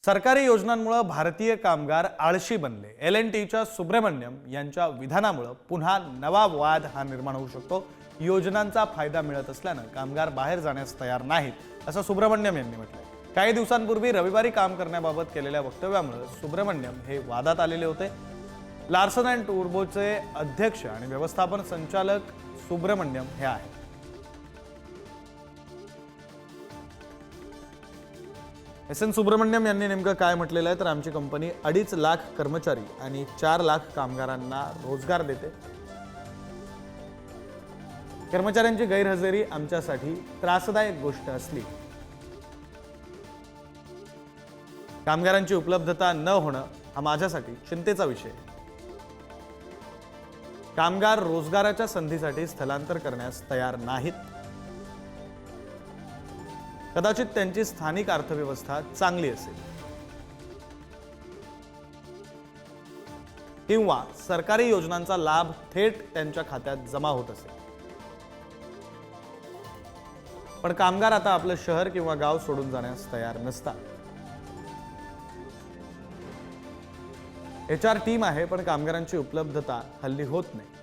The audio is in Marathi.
सरकारी योजनांमुळे भारतीय कामगार आळशी बनले। L&Tच्या सुब्रमण्यम यांच्या विधानामुळे पुन्हा नवा वाद हा निर्माण होऊ शकतो। योजनांचा फायदा मिळत असल्याने कामगार बाहेर जाण्यास तयार नाहीत असं सुब्रमण्यम यांनी म्हटलं। काही दिवसांपूर्वी रविवारी काम करण्याबाबत केलेल्या वक्तव्यामुळे सुब्रमण्यम हे वादात आलेले होते। लार्सन अँड टुर्बोचे अध्यक्ष आणि व्यवस्थापन संचालक सुब्रमण्यम हे आहेत। एस.एन. सुब्रमण्यम यांनी नेमकं काय म्हटलेलं आहे तर आमची कंपनी 2.5 लाख कर्मचारी आणि 4 लाख कामगारांना रोजगार देते। कर्मचाऱ्यांची गैरहजेरी आमच्यासाठी त्रासदायक गोष्ट असली, कामगारांची उपलब्धता न होणं हा माझ्यासाठी चिंतेचा विषय आहे। कामगार रोजगाराच्या संधीसाठी स्थलांतर करण्यास तयार नाहीत। कदाचित त्यांची स्थानिक अर्थव्यवस्था चांगली असेल किंवा सरकारी योजनांचा लाभ थेट त्यांच्या खात्यात जमा होत असेल, पण कामगार आता आपलं शहर किंवा गाव सोडून जाण्यास तयार नसतात। HR टीम आहे पण कामगारांची उपलब्धता हल्ली होत नाही।